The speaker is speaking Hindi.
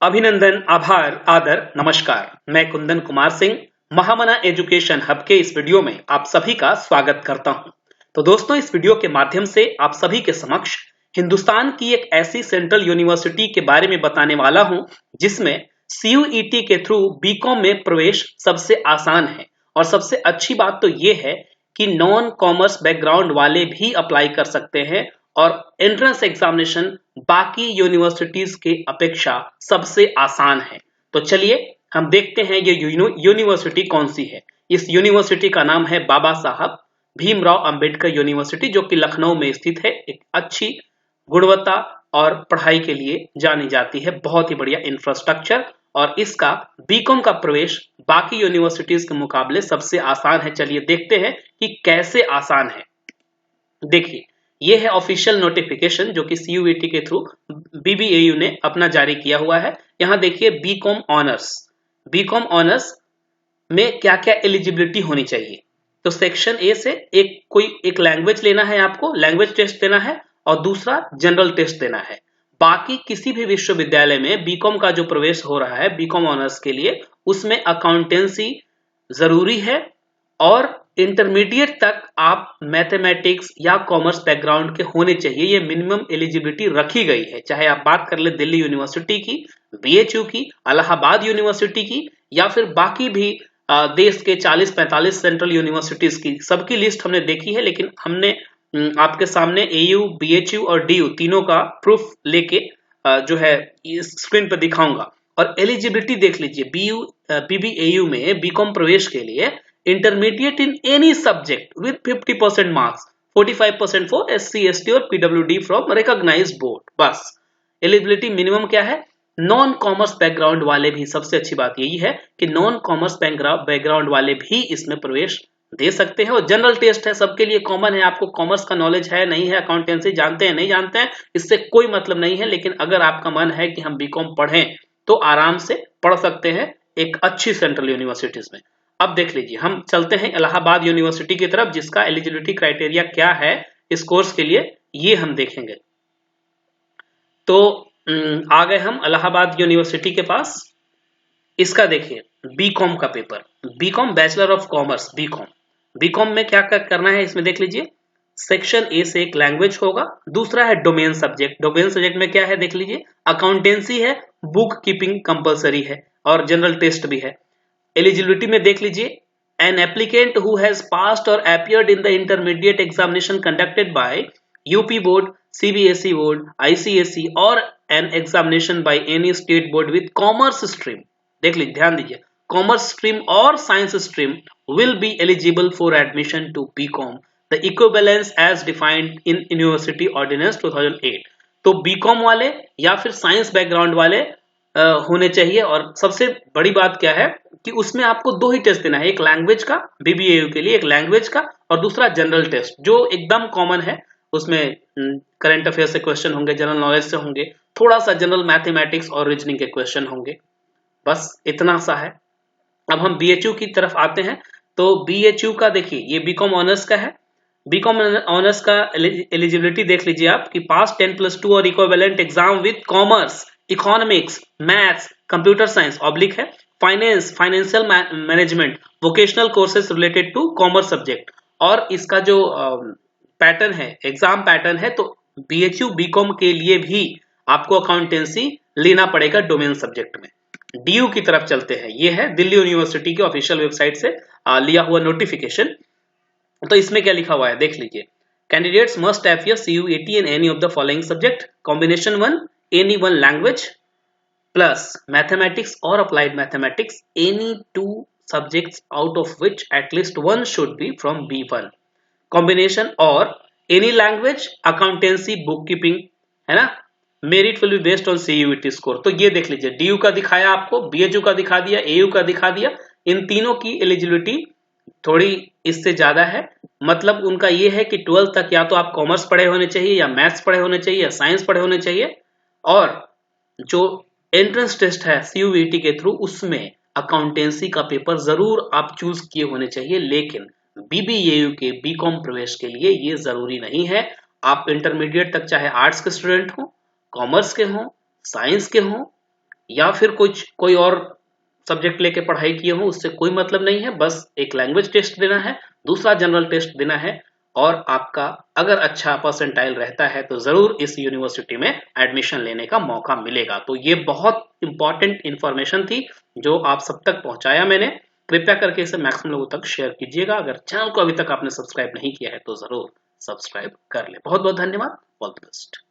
अभिनंदन, आभार, आदर, नमस्कार। मैं कुंदन कुमार सिंह महामना एजुकेशन हब के इस वीडियो में आप सभी का स्वागत करता हूं। तो दोस्तों, इस वीडियो के माध्यम से आप सभी के समक्ष हिंदुस्तान की एक ऐसी सेंट्रल यूनिवर्सिटी के बारे में बताने वाला हूं जिसमें CUET के थ्रू बीकॉम में प्रवेश सबसे आसान है। और सबसे अच्छी बात तो ये है कि नॉन कॉमर्स बैकग्राउंड वाले भी अप्लाई कर सकते हैं और एंट्रेंस एग्जामिनेशन बाकी यूनिवर्सिटीज के अपेक्षा सबसे आसान है। तो चलिए हम देखते हैं ये यूनिवर्सिटी कौन सी है। इस यूनिवर्सिटी का नाम है बाबा साहब भीमराव अंबेडकर यूनिवर्सिटी, जो कि लखनऊ में स्थित है। एक अच्छी गुणवत्ता और पढ़ाई के लिए जानी जाती है, बहुत ही बढ़िया इंफ्रास्ट्रक्चर, और इसका बीकॉम का प्रवेश बाकी यूनिवर्सिटीज के मुकाबले सबसे आसान है। चलिए देखते हैं कि कैसे आसान है। देखिए, ये है ऑफिशियल नोटिफिकेशन जो कि CUET के थ्रू BBAU ने अपना जारी किया हुआ है। यहाँ देखिए बीकॉम ऑनर्स में क्या क्या एलिजिबिलिटी होनी चाहिए। तो सेक्शन ए से एक लैंग्वेज लेना है, आपको लैंग्वेज टेस्ट देना है, और दूसरा जनरल टेस्ट देना है। बाकी किसी भी विश्वविद्यालय में बीकॉम का जो प्रवेश हो रहा है बीकॉम ऑनर्स के लिए, उसमें अकाउंटेंसी जरूरी है और इंटरमीडिएट तक आप मैथमेटिक्स या कॉमर्स बैकग्राउंड के होने चाहिए। ये मिनिमम एलिजिबिलिटी रखी गई है, चाहे आप बात कर ले दिल्ली यूनिवर्सिटी की, BHU की, इलाहाबाद यूनिवर्सिटी की, या फिर बाकी भी देश के 40-45 सेंट्रल यूनिवर्सिटीज की। सबकी लिस्ट हमने देखी है, लेकिन हमने आपके सामने AU, BHU और DU तीनों का प्रूफ लेके जो है स्क्रीन पर दिखाऊंगा। और एलिजिबिलिटी देख लीजिए, BBAU में बीकॉम प्रवेश के लिए intermediate in any subject with 50% marks, 45% for SC, ST और PWD फ्रॉम रिकॉग्नाइज्ड बोर्ड। बस एलिजिबिलिटी मिनिमम क्या है। नॉन कॉमर्स बैकग्राउंड वाले भी, सबसे अच्छी बात यही है कि नॉन कॉमर्स बैकग्राउंड वाले भी इसमें प्रवेश दे सकते हैं। और जनरल टेस्ट है, सबके लिए कॉमन है। आपको कॉमर्स का नॉलेज है नहीं है, अकाउंटेंसी जानते हैं नहीं जानते हैं, इससे कोई मतलब नहीं है। लेकिन अगर आपका मन है कि हम बीकॉम पढ़ें तो आराम से पढ़ सकते हैं एक अच्छी सेंट्रल यूनिवर्सिटीज में। अब देख लीजिए, हम चलते हैं इलाहाबाद यूनिवर्सिटी की तरफ, जिसका एलिजिबिलिटी क्राइटेरिया क्या है इस कोर्स के लिए, ये हम देखेंगे। तो आ गए हम इलाहाबाद यूनिवर्सिटी के पास। इसका देखिए बीकॉम का paper, BCom bachelor of commerce BCom में क्या क्या करना है इसमें देख लीजिए। सेक्शन ए से एक लैंग्वेज होगा, दूसरा है डोमेन सब्जेक्ट में क्या है देख लीजिए, अकाउंटेंसी है, बुक कीपिंग कंपलसरी है और जनरल टेस्ट भी है। एलिजिबिलिटी में देख लीजिए, an applicant who has passed और appeared in the intermediate examination conducted by UP board, CBSE board, ICSE और an examination by any state board with commerce stream, देख लीजिए, ध्यान दीजिए, कॉमर्स स्ट्रीम और science stream will be eligible for admission to BCom the equivalence as defined in university ordinance 2008। तो बीकॉम वाले या फिर साइंस बैकग्राउंड वाले होने चाहिए। और सबसे बड़ी बात क्या है कि उसमें आपको दो ही टेस्ट देना है, एक लैंग्वेज का BBAU के लिए, एक लैंग्वेज का, और दूसरा जनरल टेस्ट जो एकदम कॉमन है। उसमें करंट अफेयर से क्वेश्चन होंगे, जनरल नॉलेज से होंगे, थोड़ा सा जनरल मैथमेटिक्स और रीजनिंग के क्वेश्चन होंगे, बस इतना सा है। अब हम BHU की तरफ आते हैं। तो BHU का देखिए, ये बीकॉम ऑनर्स का है। बीकॉम ऑनर्स का एलिजिबिलिटी देख लीजिए आप कि पास 10+2 और equivalent exam with commerce, economics, maths, computer science oblique है financial management, vocational courses related to commerce subject. और इसका जो पैटर्न है, एग्जाम पैटर्न है, तो BHU बीकॉम के लिए भी आपको अकाउंटेंसी लेना पड़ेगा डोमेन सब्जेक्ट में। DU की तरफ चलते हैं, ये है दिल्ली यूनिवर्सिटी की ऑफिशियल वेबसाइट से लिया हुआ नोटिफिकेशन। तो इसमें क्या लिखा हुआ है देख लीजिए, candidates must appear CUET in any of the following subject, combination 1 any one language plus mathematics और applied mathematics, any 2 subjects out of which at least one should be from B1 combination, और any language, accountancy, book keeping, है ना। Merit will be based on CUET score. तो ये देख लीजिए, DU का दिखाया आपको, BHU का दिखा दिया, AU का दिखा दिया। इन तीनों की एलिजिबिलिटी थोड़ी इससे ज्यादा है। मतलब उनका ये है कि 12th तक या तो आप कॉमर्स पढ़े होने चाहिए, या मैथ्स पढ़े होने चाहिए, या साइंस पढ़े होने चाहिए। और जो एंट्रेंस टेस्ट है CUET के थ्रू, उसमें अकाउंटेंसी का पेपर जरूर आप चूज किए होने चाहिए। लेकिन BBAU के बीकॉम प्रवेश के लिए ये जरूरी नहीं है। आप इंटरमीडिएट तक चाहे आर्ट्स के स्टूडेंट हो, कॉमर्स के हों, साइंस के हों, या फिर कोई और सब्जेक्ट लेके पढ़ाई किए हो, उससे कोई मतलब नहीं है। बस एक लैंग्वेज टेस्ट देना है, दूसरा जनरल टेस्ट देना है, और आपका अगर अच्छा परसेंटाइल रहता है तो जरूर इस यूनिवर्सिटी में एडमिशन लेने का मौका मिलेगा। तो ये बहुत इंपॉर्टेंट इंफॉर्मेशन थी जो आप सब तक पहुंचाया मैंने। कृपया करके इसे मैक्सिमम लोगों तक शेयर कीजिएगा। अगर चैनल को अभी तक आपने सब्सक्राइब नहीं किया है तो जरूर सब्सक्राइब कर ले। बहुत बहुत धन्यवाद। All the best.